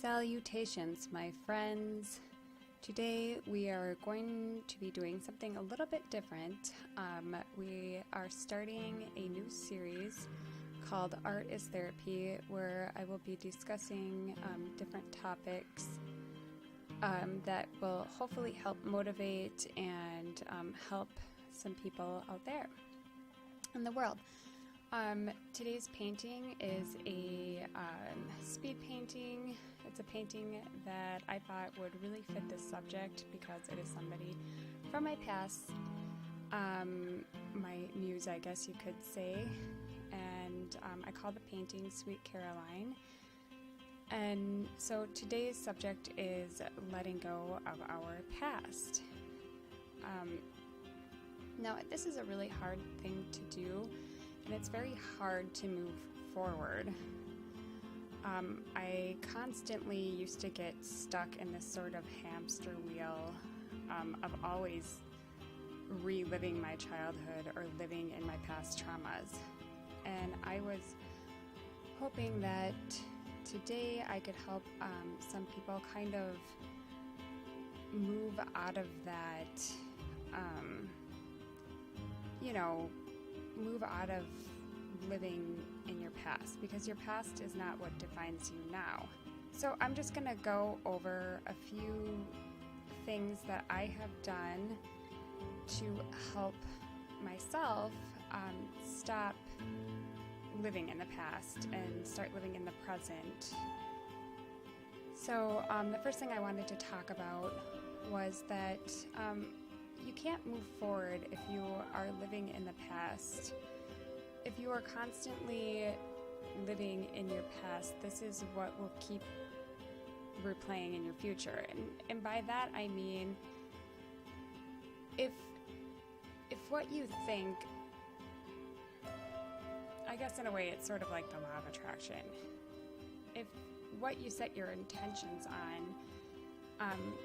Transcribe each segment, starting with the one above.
Salutations, my friends. Today we are going to be doing something a little bit different. We are starting a new series called Art is Therapy, where I will be discussing different topics that will hopefully help motivate and help some people out there in the world. Today's painting is a speed painting. It's a painting that I thought would really fit this subject because it is somebody from my past, my muse, I guess you could say, and I call the painting Sweet Caroline. And so today's subject is letting go of our past. Now, this is a really hard thing to do, and it's very hard to move forward. I constantly used to get stuck in this sort of hamster wheel of always reliving my childhood or living in my past traumas. And I was hoping that today I could help some people kind of move out of that, move out of living in your past, because your past is not what defines you now. So I'm just going to go over a few things that I have done to help myself stop living in the past and start living in the present. So the first thing I wanted to talk about was that you can't move forward if you are living in the past. If you are constantly living in your past, this is what will keep replaying in your future. And by that I mean, if what you think, I guess in a way it's sort of like the law of attraction. If what you set your intentions on,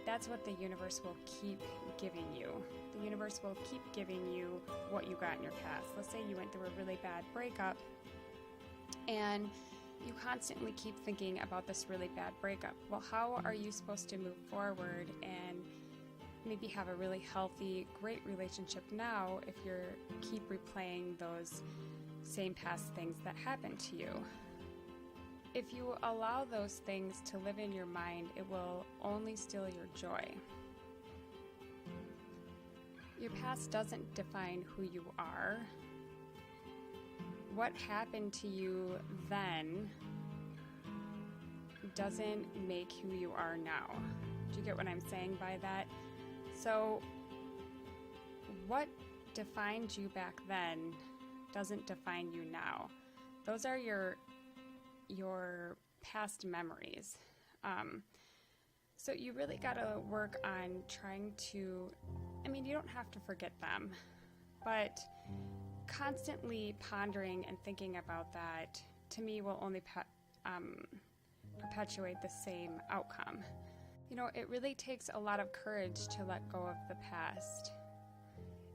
that's what the universe will keep giving you. The universe will keep giving you what you got in your past. Let's say you went through a really bad breakup and you constantly keep thinking about this really bad breakup. Well, how are you supposed to move forward and maybe have a really healthy, great relationship now if you keep replaying those same past things that happened to you? If you allow those things to live in your mind, it will only steal your joy. Your past doesn't define who you are. What happened to you then doesn't make who you are now. Do you get what I'm saying by that? So, what defined you back then doesn't define you now. Those are your past memories. So you really got to work on trying to, you don't have to forget them, but constantly pondering and thinking about that, to me, will only perpetuate the same outcome. It really takes a lot of courage to let go of the past.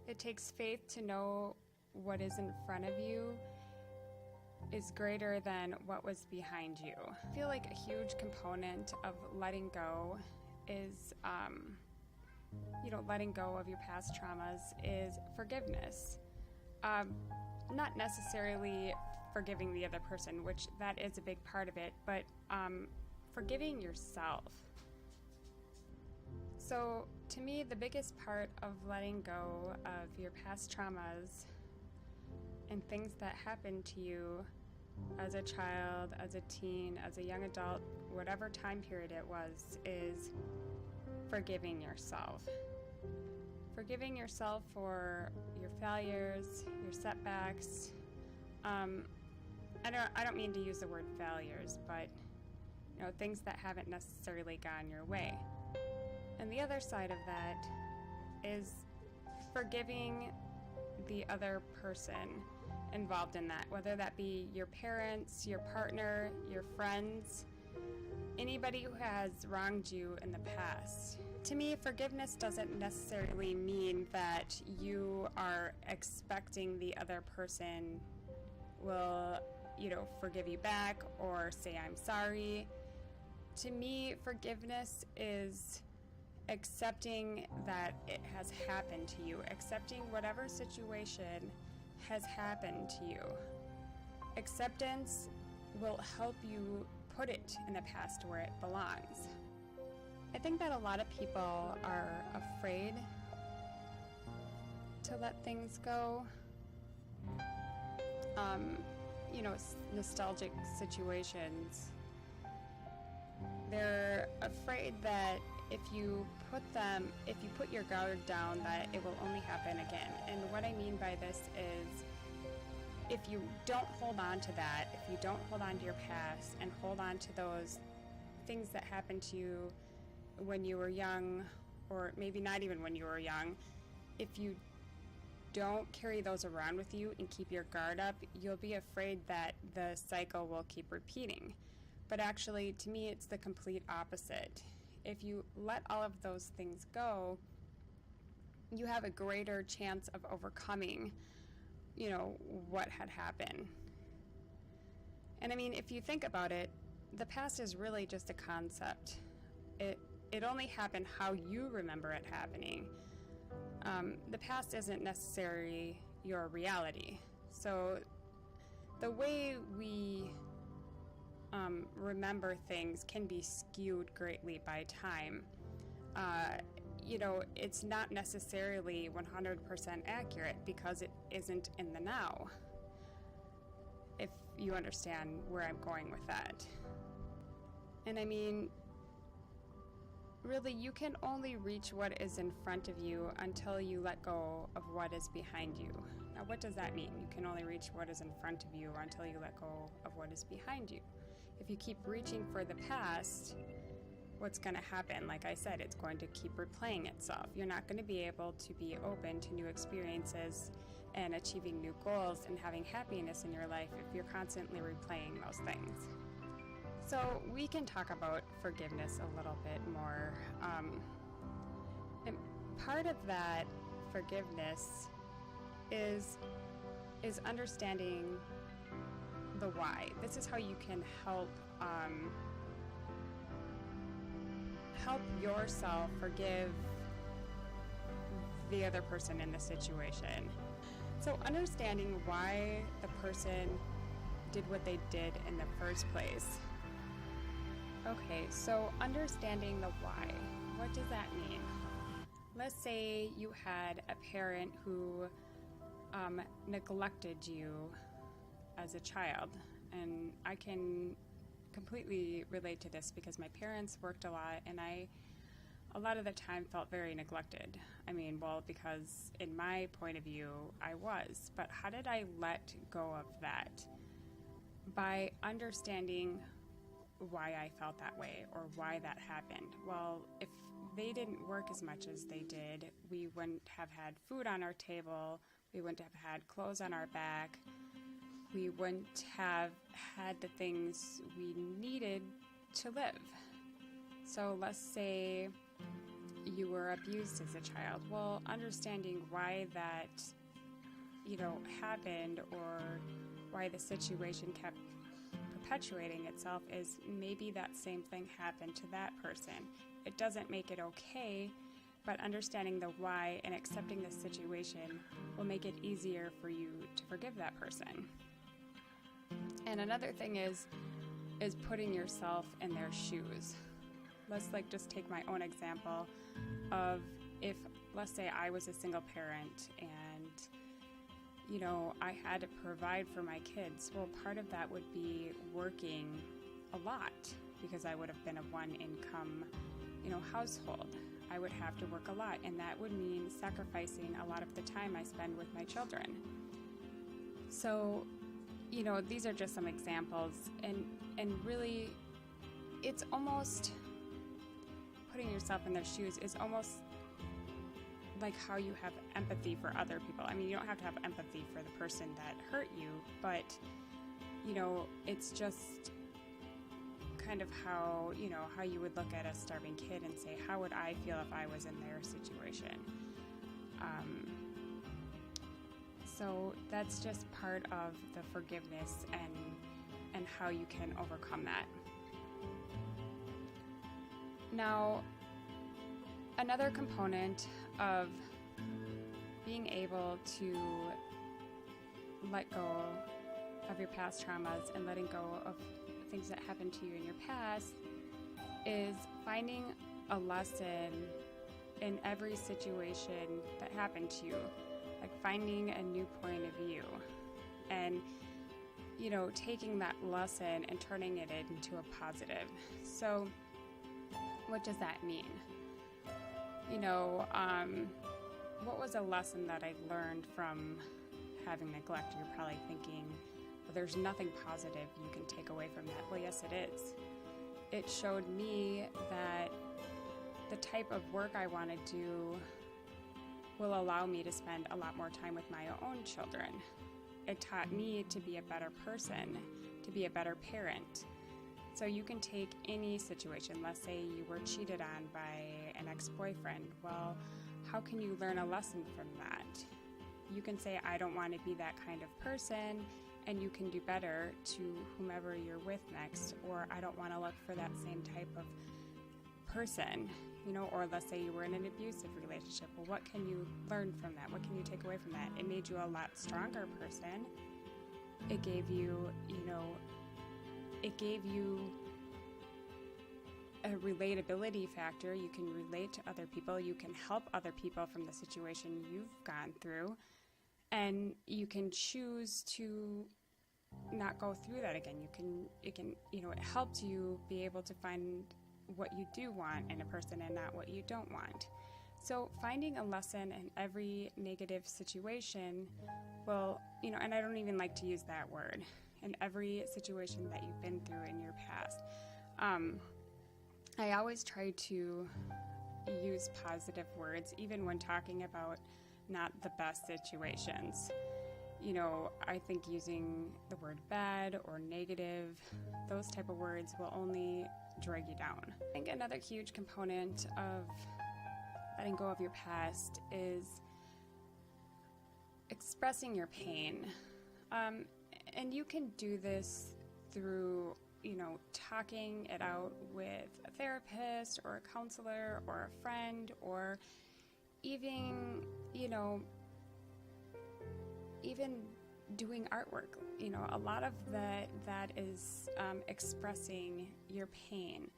It takes faith to know what is in front of you is greater than what was behind you. I feel like a huge component of letting go is, letting go of your past traumas is forgiveness. Not necessarily forgiving the other person, which that is a big part of it, but forgiving yourself. So to me, the biggest part of letting go of your past traumas and things that happened to you as a child, as a teen, as a young adult, whatever time period it was, is forgiving yourself. Forgiving yourself for your failures, your setbacks. I don't mean to use the word failures, but things that haven't necessarily gone your way. And the other side of that is forgiving the other person involved in that, whether that be your parents, your partner, your friends, anybody who has wronged you in the past. To me, forgiveness doesn't necessarily mean that you are expecting the other person will, forgive you back or say I'm sorry. to me, forgiveness is accepting that it has happened to you, accepting whatever situation has happened to you. Acceptance will help you put it in the past where it belongs. I think that a lot of people are afraid to let things go. Nostalgic situations. They're afraid that if you put your guard down, that it will only happen again. And what I mean by this is, if you don't hold on to that, if you don't hold on to your past and hold on to those things that happened to you when you were young, or maybe not even when you were young, if you don't carry those around with you and keep your guard up, you'll be afraid that the cycle will keep repeating. But actually, to me, it's the complete opposite. If you let all of those things go, you have a greater chance of overcoming, what had happened. And I mean, if you think about it, the past is really just a concept. It only happened how you remember it happening. The past isn't necessarily your reality. So the way we remember things can be skewed greatly by time. It's not necessarily 100% accurate because it isn't in the now, if you understand where I'm going with that. And I mean, really, you can only reach what is in front of you until you let go of what is behind you. Now, what does that mean? You can only reach what is in front of you until you let go of what is behind you. If you keep reaching for the past, what's going to happen? Like I said, it's going to keep replaying itself. You're not going to be able to be open to new experiences and achieving new goals and having happiness in your life if you're constantly replaying those things. So we can talk about forgiveness a little bit more. And part of that forgiveness is understanding the why. This is how you can help yourself forgive the other person in the situation. So understanding why the person did what they did in the first place. Okay, so understanding the why. What does that mean? Let's say you had a parent who neglected you as a child, and I can completely relate to this because my parents worked a lot, and I a lot of the time felt very neglected. I mean, well, because in my point of view, I was. But how did I let go of that? By understanding why I felt that way or why that happened. Well, if they didn't work as much as they did, we wouldn't have had food on our table, we wouldn't have had clothes on our back, we wouldn't have had the things we needed to live. So let's say you were abused as a child. Well, understanding why that, happened, or why the situation kept perpetuating itself, is maybe that same thing happened to that person. It doesn't make it okay, but understanding the why and accepting the situation will make it easier for you to forgive that person. And another thing is putting yourself in their shoes. Let's just take my own example of if, let's say I was a single parent and, I had to provide for my kids. Well, part of that would be working a lot because I would have been a one-income, household. I would have to work a lot, and that would mean sacrificing a lot of the time I spend with my children. So, these are just some examples, and really, it's almost putting yourself in their shoes is almost like how you have empathy for other people. I mean, you don't have to have empathy for the person that hurt you, but, it's just kind of how you would look at a starving kid and say, how would I feel if I was in their situation? So that's just part of the forgiveness and how you can overcome that. Now, another component of being able to let go of your past traumas and letting go of things that happened to you in your past is finding a lesson in every situation that happened to you, like finding a new point of view and, you know, taking that lesson and turning it into a positive. So what does that mean? You know, what was a lesson that I learned from having neglect? You're probably thinking, well, there's nothing positive you can take away from that. Well, yes, it is. It showed me that the type of work I want to do will allow me to spend a lot more time with my own children. It taught me to be a better person, to be a better parent. So you can take any situation. Let's say you were cheated on by an ex-boyfriend. Well, how can you learn a lesson from that? You can say, I don't want to be that kind of person, and you can do better to whomever you're with next. Or I don't want to look for that same type of person, you know, or let's say you were in an abusive relationship. Well, what can you learn from that? What can you take away from that? It made you a lot stronger person. It gave you, you know, it gave you a relatability factor. You can relate to other people. You can help other people from the situation you've gone through. And you can choose to not go through that again. It can, you know, it helps you be able to find what you do want in a person and not what you don't want. So finding a lesson in every negative situation will, you know, and I don't even like to use that word, in every situation that you've been through in your past. I always try to use positive words, even when talking about not the best situations. You know, I think using the word bad or negative, those type of words will only drag you down. I think another huge component of letting go of your past is expressing your pain. And you can do this through, you know, talking it out with a therapist or a counselor or a friend, or even, you know, even doing artwork. You know, a lot of that is expressing your pain.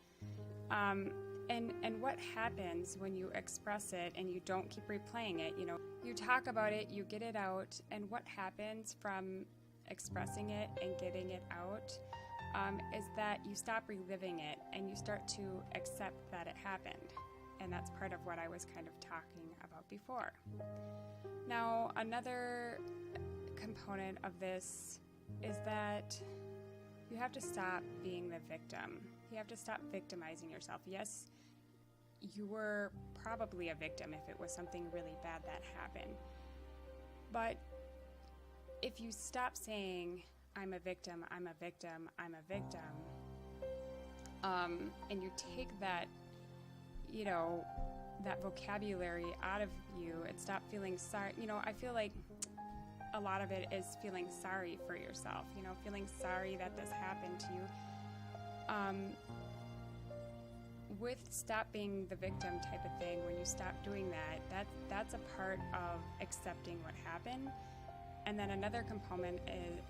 And what happens when you express it and you don't keep replaying it? You know, you talk about it, you get it out, and what happens from expressing it and getting it out is that you stop reliving it and you start to accept that it happened. And that's part of what I was kind of talking about before. Now, another component of this is that you have to stop being the victim. You have to stop victimizing yourself. Yes, you were probably a victim if it was something really bad that happened. But if you stop saying, I'm a victim, I'm a victim, I'm a victim, and you take that, you know, that vocabulary out of you and stop feeling sorry. You know, I feel like a lot of it is feeling sorry for yourself, you know, feeling sorry that this happened to you. With stop being the victim type of thing, when you stop doing that, that's a part of accepting what happened. And then another component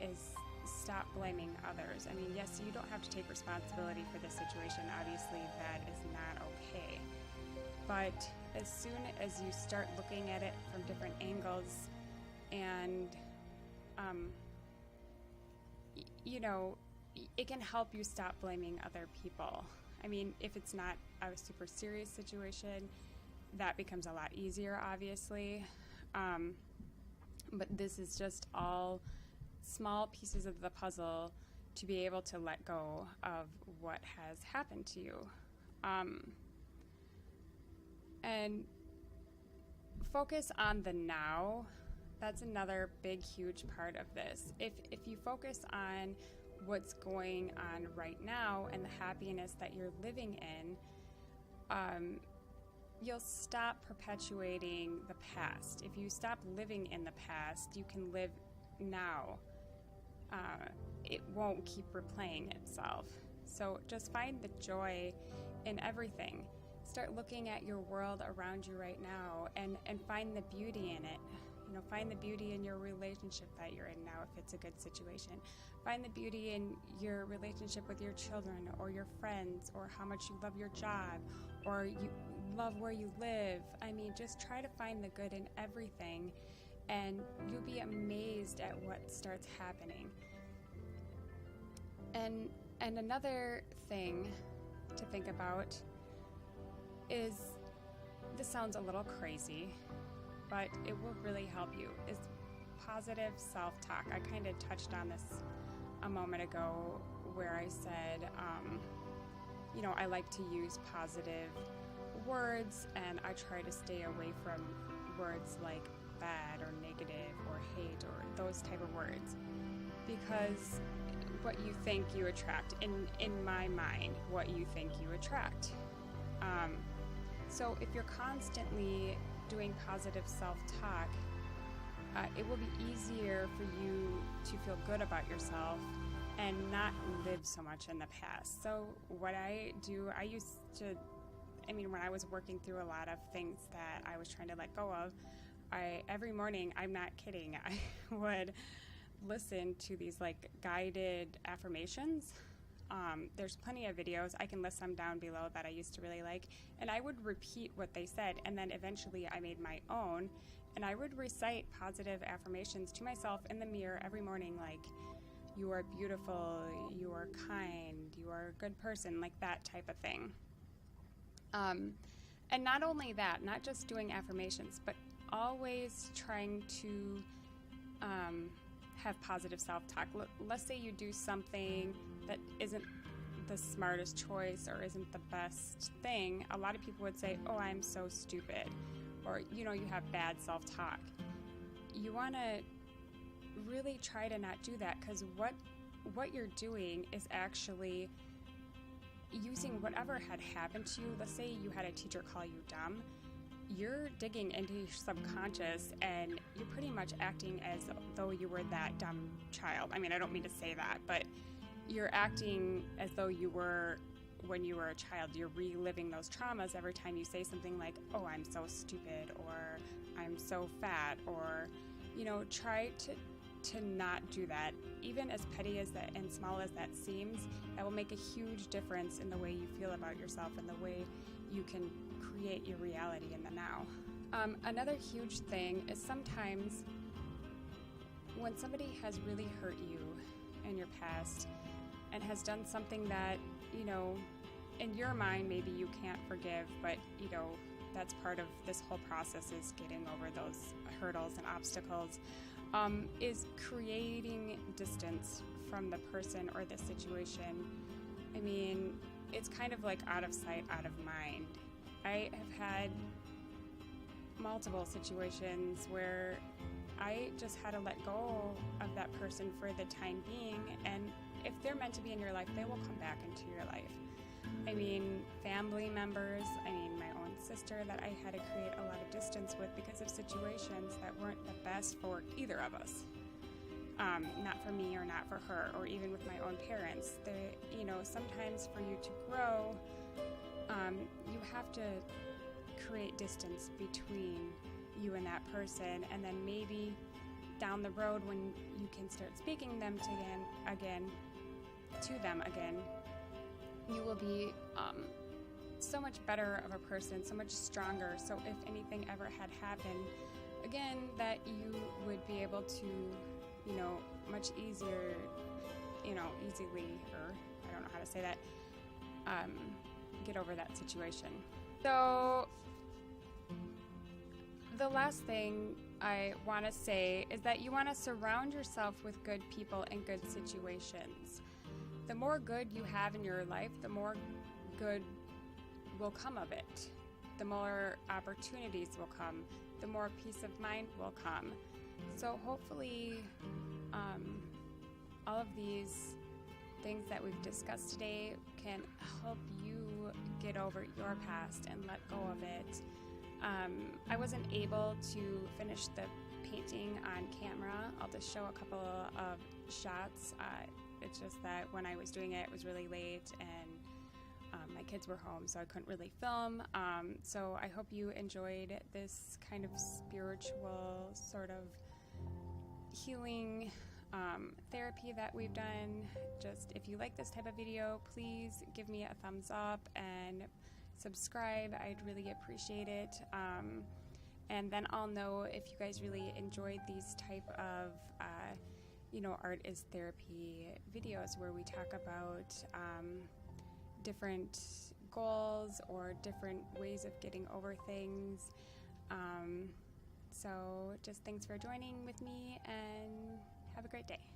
is stop blaming others. I mean, yes, you don't have to take responsibility for the situation. Obviously, that is not okay. But as soon as you start looking at it from different angles and, you know, it can help you stop blaming other people. I mean, if it's not a super serious situation, that becomes a lot easier, obviously. But this is just all small pieces of the puzzle to be able to let go of what has happened to you. And focus on the now. That's another big, huge part of this. If you focus on what's going on right now and the happiness that you're living in, you'll stop perpetuating the past. If you stop living in the past, you can live now. It won't keep replaying itself. So just find the joy in everything. start looking at your world around you right now and find the beauty in it. You know, find the beauty in your relationship that you're in now if it's a good situation. Find the beauty in your relationship with your children or your friends, or how much you love your job, or you love where you live. I mean, just try to find the good in everything, and you'll be amazed at what starts happening. And another thing to think about is, this sounds a little crazy, but it will really help you, is positive self-talk. I kind of touched on this a moment ago where I said, you know, I like to use positive words, and I try to stay away from words like bad or negative or hate or those type of words, because what you think you attract, in my mind, what you think you attract. So if you're constantly doing positive self-talk, it will be easier for you to feel good about yourself and not live so much in the past. So what I do, when I was working through a lot of things that I was trying to let go of, every morning, I'm not kidding, I would listen to these like guided affirmations. There's plenty of videos. I can list them down below that I used to really like, and I would repeat what they said, and then eventually I made my own, and I would recite positive affirmations to myself in the mirror every morning, like, you are beautiful, you are kind, you are a good person, like that type of thing. And not only that, not just doing affirmations, but always trying to have positive self-talk. Let's say you do something that isn't the smartest choice or isn't the best thing. A lot of people would say, oh, I'm so stupid, or, you know, you have bad self-talk. You want to really try to not do that, because what you're doing is actually using whatever had happened to you. Let's say you had a teacher call you dumb. You're digging into your subconscious, and you're pretty much acting as though you were that dumb child. I mean, I don't mean to say that, but you're acting as though you were when you were a child. You're reliving those traumas every time you say something like, oh, I'm so stupid, or I'm so fat, or, you know, try to not do that. Even as petty as that and small as that seems, that will make a huge difference in the way you feel about yourself and the way you can create your reality in the now. Another huge thing is sometimes when somebody has really hurt you in your past and has done something that, you know, in your mind maybe you can't forgive, but, you know, that's part of this whole process, is getting over those hurdles and obstacles, is creating distance from the person or the situation. I mean, it's kind of like out of sight, out of mind. I have had multiple situations where I just had to let go of that person for the time being, and if they're meant to be in your life, they will come back into your life. I mean, family members, I mean, my own sister that I had to create a lot of distance with because of situations that weren't the best for either of us. Not for me or not for her, or even with my own parents. You know, sometimes for you to grow, you have to create distance between you and that person, and then maybe down the road when you can start speaking them to them again, you will be so much better of a person, so much stronger. So if anything ever had happened again, that you would be able to, you know, much easier, you know, easily, or I don't know how to say that, get over that situation. So the last thing I want to say is that you want to surround yourself with good people and good situations. The more good you have in your life, the more good will come of it. The more opportunities will come. The more peace of mind will come. So hopefully all of these things that we've discussed today can help you get over your past and let go of it. I wasn't able to finish the painting on camera. I'll just show a couple of shots. It's just that when I was doing it, it was really late, and my kids were home, so I couldn't really film. So I hope you enjoyed this kind of spiritual sort of healing therapy that we've done. Just if you like this type of video, please give me a thumbs up and subscribe. I'd really appreciate it. And then I'll know if you guys really enjoyed these type of art is therapy videos where we talk about different goals or different ways of getting over things. So just thanks for joining with me, and have a great day.